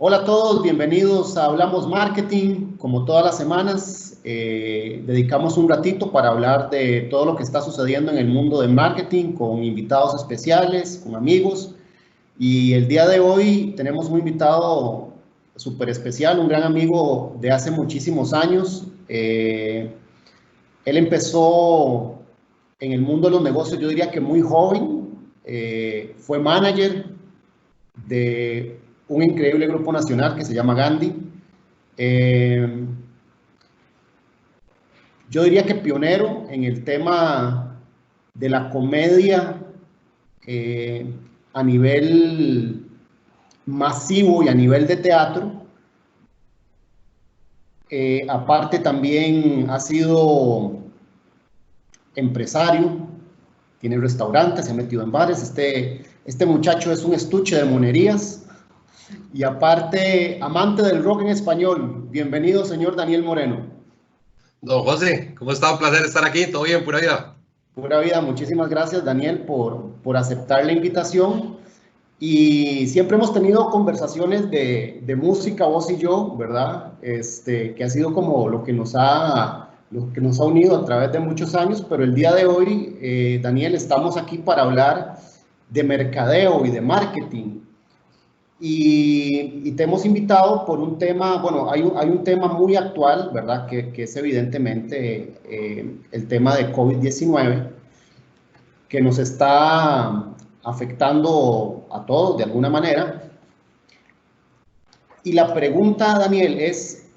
Hola a todos, bienvenidos a Hablamos Marketing. Como todas las semanas, dedicamos un ratito para hablar de todo lo que está sucediendo en el mundo del marketing, con invitados especiales, con amigos. Y el día de hoy tenemos un invitado súper especial, un gran amigo de hace muchísimos años. Él empezó en el mundo de los negocios, yo diría que muy joven. Fue manager de un increíble grupo nacional que se llama Gandhi. Yo diría que pionero en el tema de la comedia a nivel masivo y a nivel de teatro. Aparte también ha sido empresario, tiene restaurantes, se ha metido en bares. Este muchacho es un estuche de monerías. Y aparte, amante del rock en español. Bienvenido, señor Daniel Moreno. Don José, ¿cómo está? Un placer estar aquí. ¿Todo bien? ¿Pura vida? Pura vida. Muchísimas gracias, Daniel, por aceptar la invitación. Y siempre hemos tenido conversaciones de música, vos y yo, ¿verdad? Que ha sido como lo que nos ha unido a través de muchos años. Pero el día de hoy, Daniel, estamos aquí para hablar de mercadeo y de marketing. Y te hemos invitado por un tema, bueno, hay un tema muy actual, ¿verdad? Que es evidentemente el tema de COVID-19, que nos está afectando a todos de alguna manera. Y la pregunta, Daniel, es,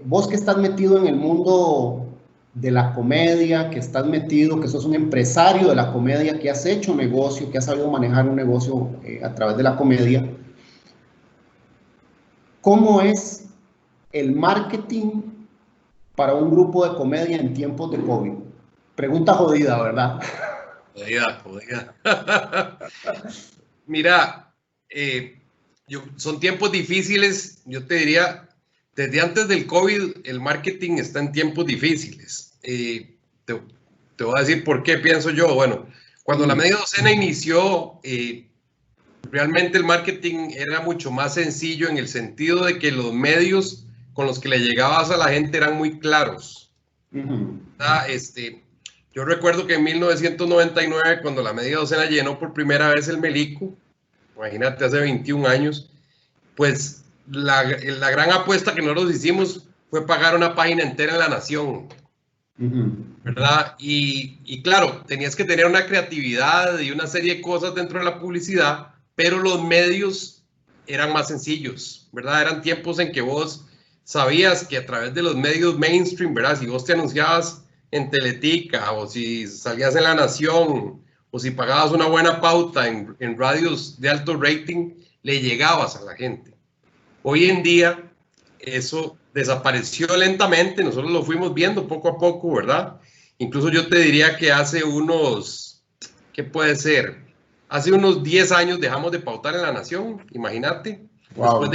vos que estás metido en el mundo de la comedia, que estás metido, que sos un empresario de la comedia, que has hecho negocio, que has sabido manejar un negocio a través de la comedia, ¿cómo es el marketing para un grupo de comedia en tiempos de COVID? Pregunta jodida, ¿verdad? Jodida. Mira, son tiempos difíciles. Yo te diría, desde antes del COVID, el marketing está en tiempos difíciles. Te voy a decir por qué pienso yo. Bueno, cuando la media docena inició, realmente el marketing era mucho más sencillo en el sentido de que los medios con los que le llegabas a la gente eran muy claros. Yo recuerdo que en 1999, cuando la media docena llenó por primera vez el Melico, imagínate, hace 21 años, pues la gran apuesta que nosotros hicimos fue pagar una página entera en La Nación, ¿verdad? Y claro, tenías que tener una creatividad y una serie de cosas dentro de la publicidad, pero los medios eran más sencillos, ¿verdad? Eran tiempos en que vos sabías que a través de los medios mainstream, ¿verdad? Si vos te anunciabas en Teletica, o si salías en La Nación, o si pagabas una buena pauta en radios de alto rating, le llegabas a la gente. Hoy en día eso desapareció lentamente, nosotros lo fuimos viendo poco a poco, ¿verdad? Incluso yo te diría que hace unos, ¿qué puede ser? Hace unos 10 años dejamos de pautar en La Nación, imagínate. Wow.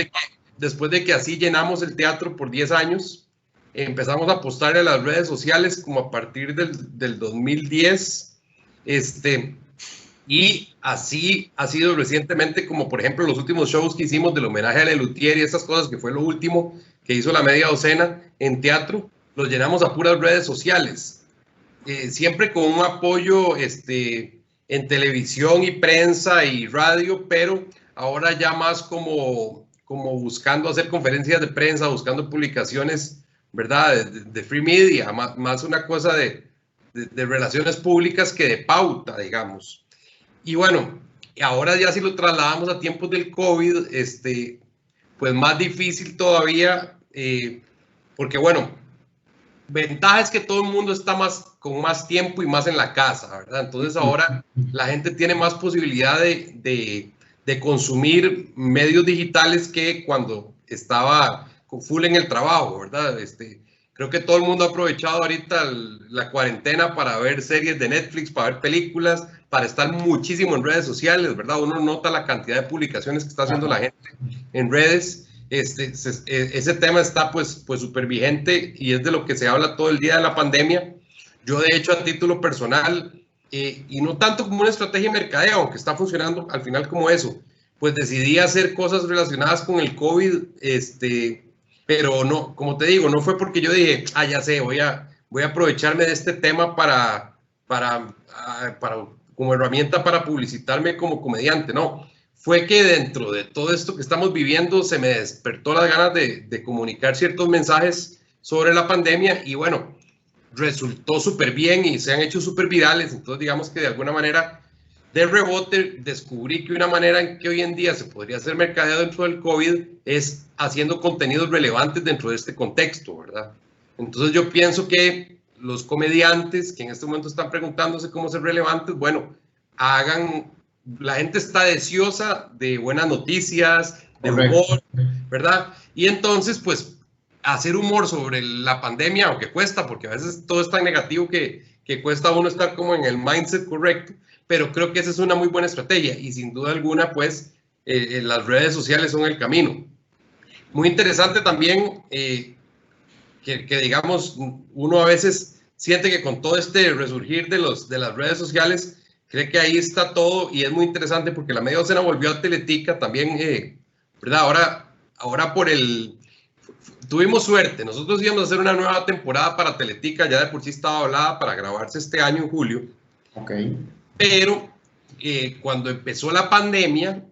Después de que así llenamos el teatro por 10 años, empezamos a apostar en las redes sociales como a partir del 2010. Y así ha sido recientemente, como por ejemplo los últimos shows que hicimos del homenaje a Lelutier y esas cosas, que fue lo último que hizo la media docena en teatro, los llenamos a puras redes sociales. Siempre con un apoyo en televisión y prensa y radio, pero ahora ya más como buscando hacer conferencias de prensa, buscando publicaciones, ¿verdad? De free media, más una cosa de relaciones públicas que de pauta, digamos. Y bueno, ahora ya si lo trasladamos a tiempos del COVID, pues más difícil todavía, porque bueno, ventaja es que todo el mundo está con más tiempo y más en la casa, ¿verdad? Entonces ahora la gente tiene más posibilidad de consumir medios digitales que cuando estaba full en el trabajo, ¿verdad? Creo que todo el mundo ha aprovechado ahorita la cuarentena para ver series de Netflix, para ver películas, para estar muchísimo en redes sociales, ¿verdad? Uno nota la cantidad de publicaciones que está haciendo la gente en redes. Ese tema está pues súper vigente y es de lo que se habla todo el día de la pandemia. Yo de hecho a título personal, y no tanto como una estrategia de mercadeo, aunque está funcionando al final como eso, pues decidí hacer cosas relacionadas con el COVID, pero no, como te digo, no fue porque yo dije, ya sé, voy a aprovecharme de este tema para como herramienta para publicitarme como comediante, no. Fue que dentro de todo esto que estamos viviendo se me despertó las ganas de comunicar ciertos mensajes sobre la pandemia y bueno, resultó súper bien y se han hecho súper virales, entonces digamos que de alguna manera de rebote descubrí que una manera en que hoy en día se podría hacer mercadeo dentro del COVID es haciendo contenidos relevantes dentro de este contexto, ¿verdad? Entonces yo pienso que los comediantes que en este momento están preguntándose cómo ser relevantes, bueno, la gente está deseosa de buenas noticias, de humor, ¿verdad? Y entonces, pues, hacer humor sobre la pandemia, aunque cuesta, porque a veces todo es tan negativo que cuesta a uno estar como en el mindset correcto, pero creo que esa es una muy buena estrategia y sin duda alguna, pues, las redes sociales son el camino. Muy interesante también que digamos, uno a veces siente que con todo este resurgir de las redes sociales, cree que ahí está todo y es muy interesante porque la media docena volvió a Teletica también, ¿verdad? Ahora tuvimos suerte, nosotros íbamos a hacer una nueva temporada para Teletica, ya de por sí estaba hablada para grabarse este año en julio. Ok. Pero cuando empezó la pandemia,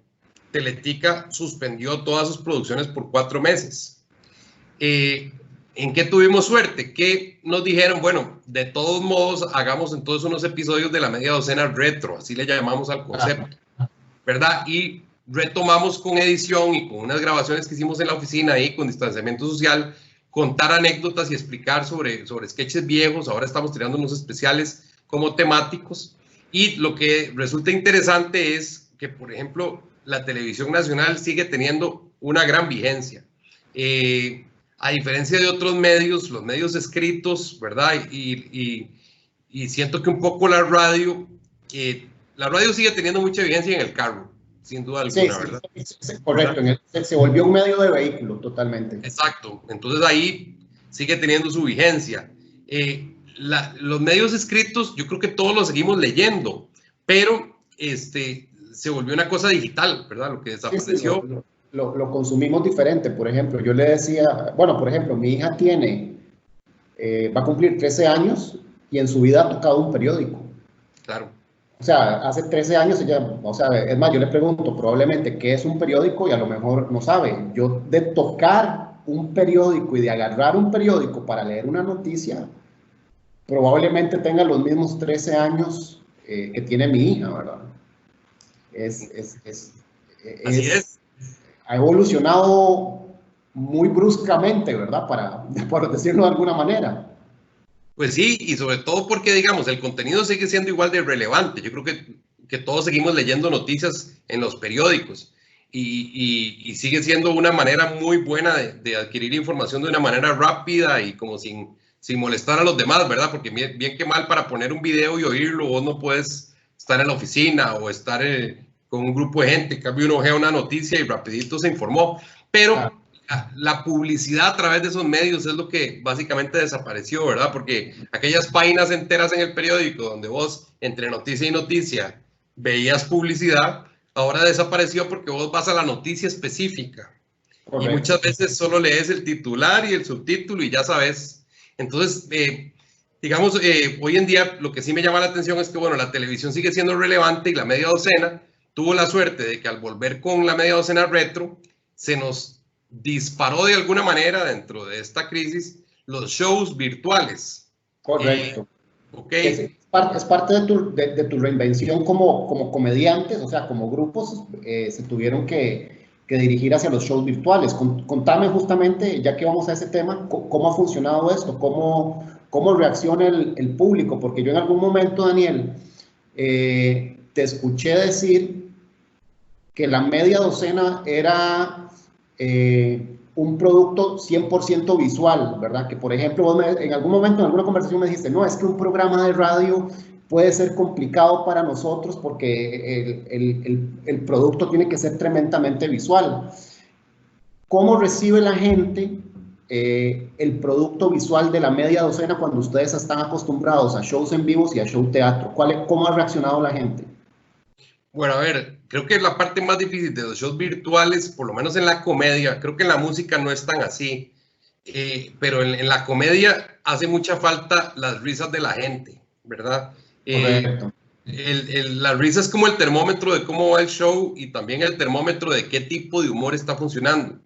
Teletica suspendió todas sus producciones por 4 meses. ¿En qué tuvimos suerte? Que nos dijeron, bueno, de todos modos, hagamos entonces unos episodios de la media docena retro, así le llamamos al concepto, ¿verdad? Y retomamos con edición y con unas grabaciones que hicimos en la oficina ahí con distanciamiento social, contar anécdotas y explicar sobre sketches viejos. Ahora estamos tirando unos especiales como temáticos. Y lo que resulta interesante es que, por ejemplo, la televisión nacional sigue teniendo una gran vigencia. A diferencia de otros medios, los medios escritos, ¿verdad? Y siento que un poco la radio sigue teniendo mucha vigencia en el carro, sin duda alguna, ¿verdad? Sí, correcto, se volvió un medio de vehículo totalmente. Exacto, entonces ahí sigue teniendo su vigencia. Los medios escritos, yo creo que todos los seguimos leyendo, pero se volvió una cosa digital, ¿verdad? Lo que desapareció. Sí, lo consumimos diferente. Por ejemplo, yo le decía, bueno, por ejemplo, mi hija va a cumplir 13 años y en su vida ha tocado un periódico. Claro. O sea, hace 13 años ella, o sea, es más, yo le pregunto probablemente qué es un periódico y a lo mejor no sabe. Yo de tocar un periódico y de agarrar un periódico para leer una noticia, probablemente tenga los mismos 13 años que tiene mi hija, ¿verdad? Así es. Ha evolucionado muy bruscamente, ¿verdad? Por decirlo de alguna manera. Pues sí, y sobre todo porque, digamos, el contenido sigue siendo igual de relevante. Yo creo que todos seguimos leyendo noticias en los periódicos y sigue siendo una manera muy buena de adquirir información de una manera rápida y como sin molestar a los demás, ¿verdad? Porque bien que mal para poner un video y oírlo, vos no puedes estar en la oficina o estar con un grupo de gente. En cambio, uno ojea una noticia y rapidito se informó. Pero la publicidad a través de esos medios es lo que básicamente desapareció, ¿verdad? Porque aquellas páginas enteras en el periódico donde vos, entre noticia y noticia, veías publicidad, ahora desapareció porque vos vas a la noticia específica. Correcto. Y muchas veces solo lees el titular y el subtítulo y ya sabes. Entonces, digamos, hoy en día lo que sí me llama la atención es que, bueno, la televisión sigue siendo relevante y la media docena tuvo la suerte de que al volver con la media docena retro, se nos disparó de alguna manera dentro de esta crisis los shows virtuales. Correcto. Okay. Es parte de tu reinvención como comediantes, o sea, como grupos, se tuvieron que dirigir hacia los shows virtuales. Contame justamente, ya que vamos a ese tema, cómo ha funcionado esto, cómo reacciona el público, porque yo en algún momento, Daniel, te escuché decir que la media docena era un producto 100% visual, ¿verdad? Que, por ejemplo, vos en algún momento, en alguna conversación me dijiste, no, es que un programa de radio puede ser complicado para nosotros porque el producto tiene que ser tremendamente visual. ¿Cómo recibe la gente el producto visual de la media docena cuando ustedes están acostumbrados a shows en vivos y a show teatro? ¿Cómo ha reaccionado la gente? Bueno, a ver, creo que es la parte más difícil de los shows virtuales, por lo menos en la comedia. Creo que en la música no es tan así, pero en la comedia hace mucha falta las risas de la gente, ¿verdad? Correcto. La risa es como el termómetro de cómo va el show y también el termómetro de qué tipo de humor está funcionando.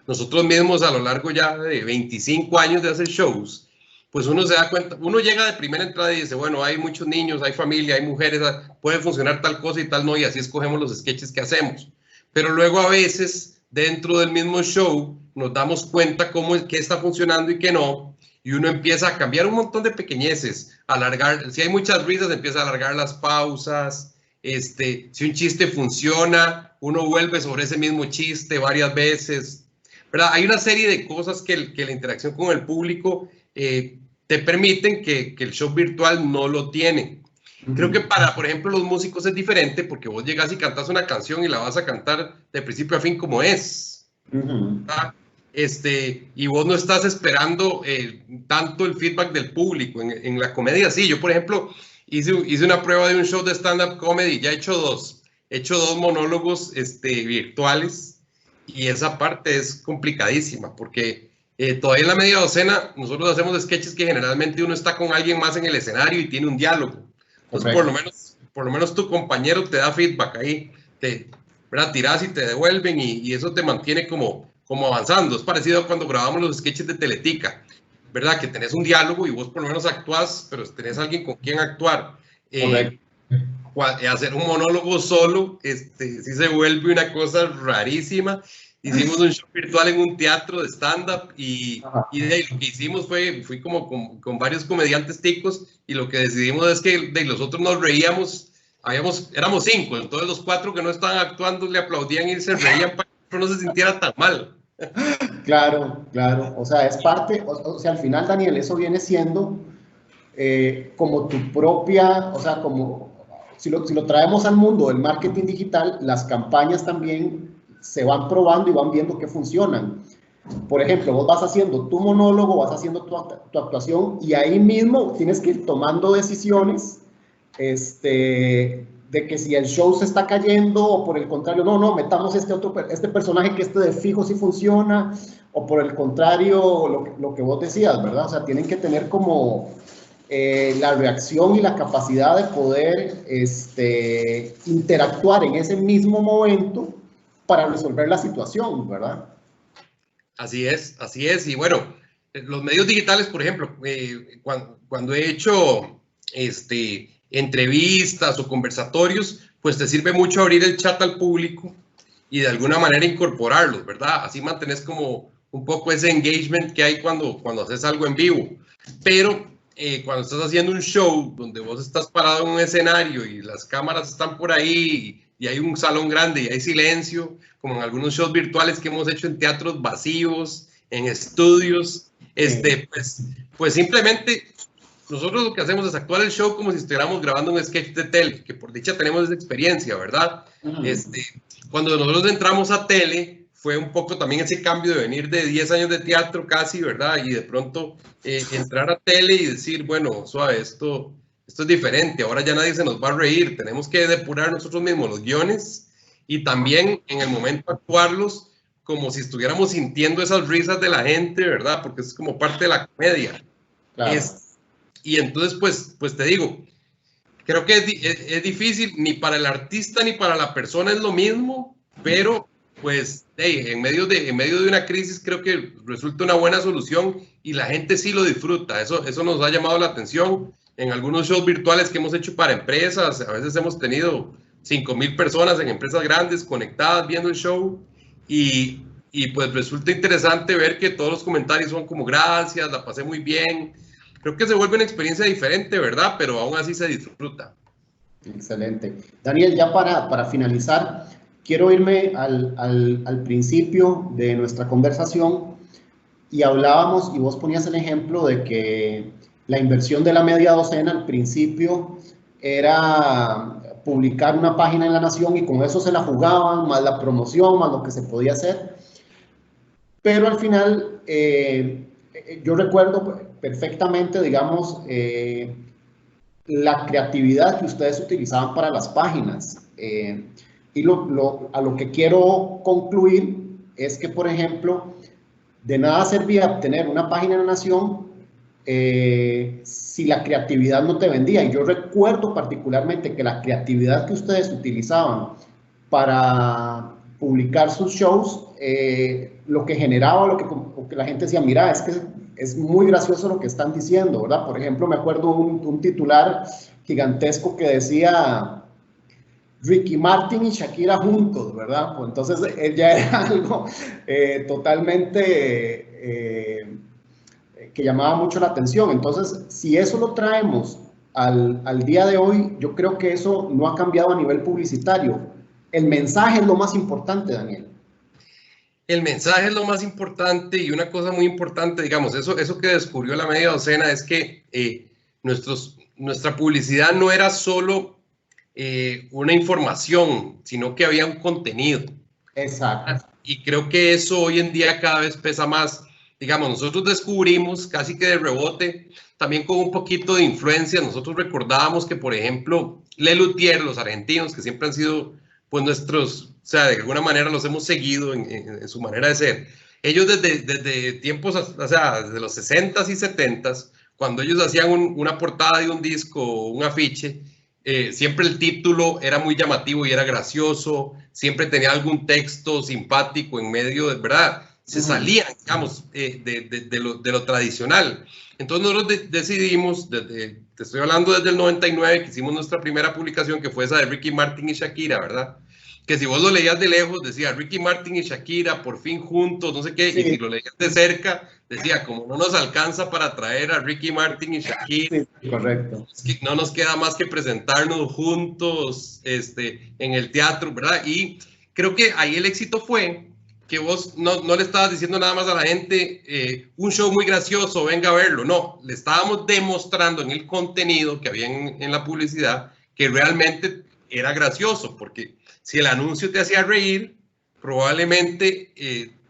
Nosotros mismos a lo largo ya de 25 años de hacer shows, pues uno se da cuenta, uno llega de primera entrada y dice, bueno, hay muchos niños, hay familia, hay mujeres, puede funcionar tal cosa y tal no, y así escogemos los sketches que hacemos. Pero luego a veces, dentro del mismo show, nos damos cuenta qué está funcionando y qué no, y uno empieza a cambiar un montón de pequeñeces, alargar, si hay muchas risas, empieza a alargar las pausas, si un chiste funciona, uno vuelve sobre ese mismo chiste varias veces, ¿verdad? Hay una serie de cosas que la interacción con el público te permiten que el show virtual no lo tiene. Creo que para, por ejemplo, los músicos es diferente porque vos llegas y cantas una canción y la vas a cantar de principio a fin como es. Y vos no estás esperando tanto el feedback del público. En la comedia sí. Yo, por ejemplo, hice una prueba de un show de stand-up comedy. Ya he hecho dos. He hecho dos monólogos virtuales y esa parte es complicadísima porque todavía en la media docena nosotros hacemos sketches que generalmente uno está con alguien más en el escenario y tiene un diálogo. Entonces, por lo menos tu compañero te da feedback ahí, ¿verdad? Tirás y te devuelven y eso te mantiene como avanzando. Es parecido a cuando grabamos los sketches de Teletica, ¿verdad? Que tenés un diálogo y vos por lo menos actuás, pero tenés alguien con quien actuar. Hacer un monólogo solo, sí se vuelve una cosa rarísima. Hicimos un show virtual en un teatro de stand-up y de lo que hicimos fui como con varios comediantes ticos y lo que decidimos es que de los otros nos reíamos, éramos 5, entonces los 4 que no estaban actuando le aplaudían y se reían para que no se sintiera tan mal. Claro, claro, o sea, es parte, o sea, al final, Daniel, eso viene siendo como tu propia, o sea, como si lo traemos al mundo del marketing digital, las campañas también se van probando y van viendo que funcionan. Por ejemplo, vos vas haciendo tu monólogo, vas haciendo tu actuación y ahí mismo tienes que ir tomando decisiones de que si el show se está cayendo o por el contrario, no, metamos este personaje que de fijo sí funciona, o por el contrario, lo que vos decías, ¿verdad? O sea, tienen que tener como la reacción y la capacidad de poder interactuar en ese mismo momento para resolver la situación, ¿verdad? Así es. Y bueno, los medios digitales, por ejemplo, cuando he hecho entrevistas o conversatorios, pues te sirve mucho abrir el chat al público y de alguna manera incorporarlos, ¿verdad? Así mantenés como un poco ese engagement que hay cuando haces algo en vivo. Pero cuando estás haciendo un show donde vos estás parado en un escenario y las cámaras están por ahí y hay un salón grande y hay silencio, como en algunos shows virtuales que hemos hecho en teatros vacíos, en estudios, pues simplemente nosotros lo que hacemos es actuar el show como si estuviéramos grabando un sketch de tele, que por dicha tenemos esa experiencia, ¿verdad? Cuando nosotros entramos a tele, fue un poco también ese cambio de venir de 10 años de teatro casi, ¿verdad? Y de pronto entrar a tele y decir, bueno, suave, esto es diferente, ahora ya nadie se nos va a reír, tenemos que depurar nosotros mismos los guiones y también en el momento actuarlos como si estuviéramos sintiendo esas risas de la gente, ¿verdad? Porque es como parte de la comedia. Claro. Y entonces, pues te digo, creo que es difícil, ni para el artista ni para la persona es lo mismo, pero pues en medio de una crisis creo que resulta una buena solución y la gente sí lo disfruta. Eso nos ha llamado la atención. En algunos shows virtuales que hemos hecho para empresas, a veces hemos tenido 5,000 personas en empresas grandes conectadas viendo el show y pues resulta interesante ver que todos los comentarios son como gracias, la pasé muy bien. Creo que se vuelve una experiencia diferente, ¿verdad? Pero aún así se disfruta. Excelente. Daniel, ya para finalizar, quiero irme al principio de nuestra conversación y hablábamos, y vos ponías el ejemplo de que la inversión de la media docena al principio era publicar una página en La Nación y con eso se la jugaban, más la promoción, más lo que se podía hacer. Pero al final, yo recuerdo perfectamente, digamos, la creatividad que ustedes utilizaban para las páginas. Y a lo que quiero concluir es que, por ejemplo, de nada servía tener una página en La Nación si la creatividad no te vendía. Y yo recuerdo particularmente que la creatividad que ustedes utilizaban para publicar sus shows, lo que generaba, lo que la gente decía, mira, es que es muy gracioso lo que están diciendo, ¿verdad? Por ejemplo, me acuerdo un titular gigantesco que decía Ricky Martin y Shakira juntos, ¿verdad? Pues entonces ya era algo totalmente que llamaba mucho la atención. Entonces, si eso lo traemos al día de hoy, yo creo que eso no ha cambiado a nivel publicitario. El mensaje es lo más importante, Daniel. El mensaje es lo más importante, y una cosa muy importante, digamos, eso que descubrió la media docena es que nuestra publicidad no era solo una información, sino que había un contenido. Exacto. Y creo que eso hoy en día cada vez pesa más. Digamos, nosotros descubrimos casi que de rebote, también con un poquito de influencia. Nosotros recordábamos que, por ejemplo, Lelutier, los argentinos, que siempre han sido pues nuestros, o sea, de alguna manera los hemos seguido en su manera de ser. Ellos desde tiempos, o sea, desde los 60s y 70s, cuando ellos hacían una portada de un disco o un afiche, siempre el título era muy llamativo y era gracioso, siempre tenía algún texto simpático en medio, ¿verdad? Se salían, digamos, de lo tradicional. Entonces nosotros decidimos, te estoy hablando desde el 99, que hicimos nuestra primera publicación, que fue esa de Ricky Martin y Shakira, ¿verdad? Que si vos lo leías de lejos, decía Ricky Martin y Shakira, por fin juntos, no sé qué, sí. Y si lo leías de cerca, decía, como no nos alcanza para traer a Ricky Martin y Shakira, sí, correcto. No nos queda más que presentarnos juntos en el teatro, ¿verdad? Y creo que ahí el éxito fue que vos no le estabas diciendo nada más a la gente un show muy gracioso, venga a verlo. No, le estábamos demostrando en el contenido que había en la publicidad que realmente era gracioso, porque si el anuncio te hacía reír, probablemente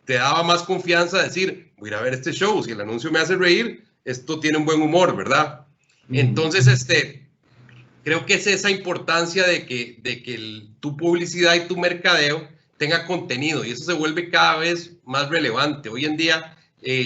te daba más confianza decir, voy a ir a ver este show, si el anuncio me hace reír, esto tiene un buen humor, ¿verdad? Entonces, creo que es esa importancia de que tu publicidad y tu mercadeo tenga contenido, y eso se vuelve cada vez más relevante. Hoy en día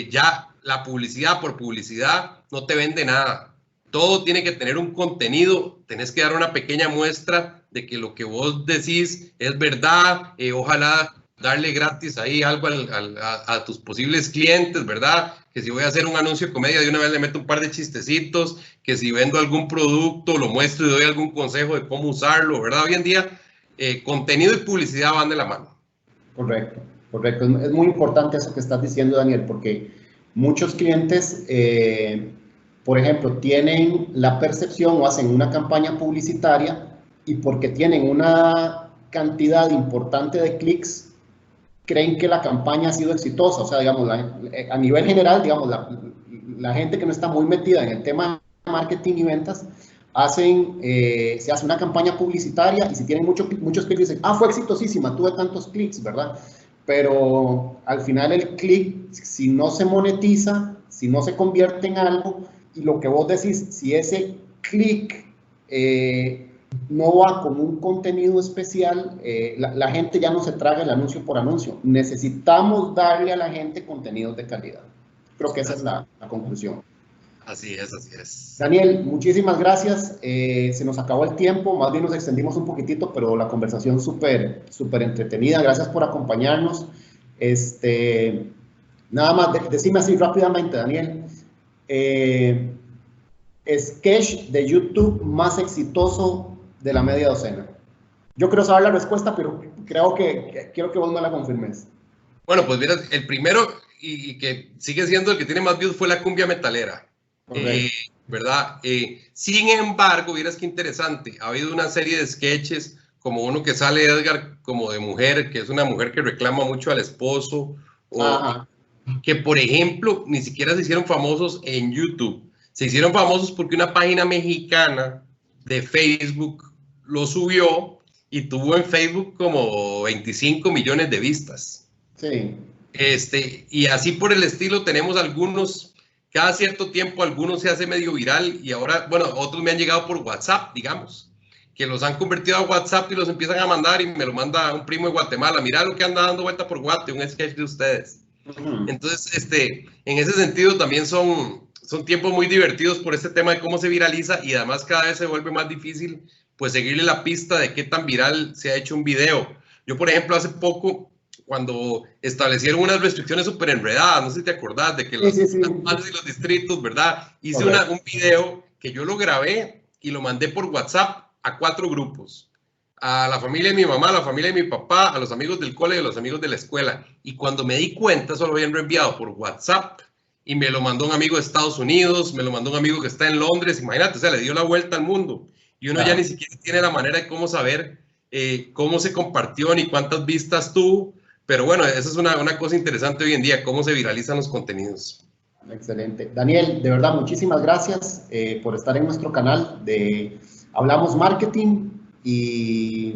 ya la publicidad por publicidad no te vende nada. Todo tiene que tener un contenido, tenés que dar una pequeña muestra de que lo que vos decís es verdad, ojalá darle gratis ahí algo a tus posibles clientes, ¿verdad? Que si voy a hacer un anuncio de comedia, de una vez le meto un par de chistecitos, que si vendo algún producto, lo muestro y doy algún consejo de cómo usarlo, ¿verdad? Hoy en día, contenido y publicidad van de la mano. Correcto, correcto. Es muy importante eso que estás diciendo, Daniel, porque muchos clientes, por ejemplo, tienen la percepción o hacen una campaña publicitaria y porque tienen una cantidad importante de clics, creen que la campaña ha sido exitosa. O sea, digamos, a nivel general, digamos, la gente que no está muy metida en el tema de marketing y ventas, se hace una campaña publicitaria y si tienen muchos clics dicen, fue exitosísima, tuve tantos clics, ¿verdad? Pero al final el clic, si no se monetiza, si no se convierte en algo, y lo que vos decís, si ese clic no va con un contenido especial, la gente ya no se traga el anuncio por anuncio. Necesitamos darle a la gente contenidos de calidad. Creo que esa es la conclusión. Así es, así es. Daniel, muchísimas gracias. Se nos acabó el tiempo, más bien nos extendimos un poquitito, pero la conversación súper entretenida. Gracias por acompañarnos. Nada más, decime así rápidamente, Daniel. Sketch de YouTube más exitoso de la media docena. Yo quiero saber la respuesta, pero quiero que vos me la confirmes. Bueno, pues mira, el primero y que sigue siendo el que tiene más views fue la cumbia metalera. ¿Verdad? Sin embargo, vieras qué interesante, ha habido una serie de sketches, como uno que sale Edgar como de mujer, que es una mujer que reclama mucho al esposo, o que por ejemplo ni siquiera se hicieron famosos en YouTube, se hicieron famosos porque una página mexicana de Facebook lo subió y tuvo en Facebook como 25 millones de vistas. Sí. Y así por el estilo tenemos algunos. Cada cierto tiempo algunos se hace medio viral y ahora, bueno, otros me han llegado por WhatsApp, digamos, que los han convertido a WhatsApp y los empiezan a mandar y me lo manda un primo de Guatemala. Mira lo que anda dando vuelta por Guate, un sketch de ustedes. Entonces, en ese sentido también son tiempos muy divertidos por este tema de cómo se viraliza y además cada vez se vuelve más difícil pues seguirle la pista de qué tan viral se ha hecho un video. Yo, por ejemplo, hace poco, cuando establecieron unas restricciones súper enredadas, no sé si te acordás, de que las zonas y los distritos, ¿verdad? Hice un video que yo lo grabé y lo mandé por WhatsApp a 4 grupos. A la familia de mi mamá, a la familia de mi papá, a los amigos del cole y a los amigos de la escuela. Y cuando me di cuenta, eso lo habían reenviado por WhatsApp y me lo mandó un amigo de Estados Unidos, me lo mandó un amigo que está en Londres, imagínate, o sea, le dio la vuelta al mundo. Y uno ya ni siquiera tiene la manera de cómo saber cómo se compartió ni cuántas vistas tuvo. Pero bueno, esa es una cosa interesante hoy en día, cómo se viralizan los contenidos. Excelente. Daniel, de verdad, muchísimas gracias por estar en nuestro canal de Hablamos Marketing y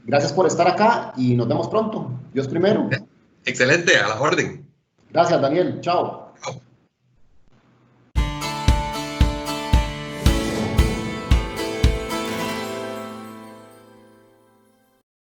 gracias por estar acá y nos vemos pronto. Dios primero. Excelente, a la orden. Gracias, Daniel. Chao.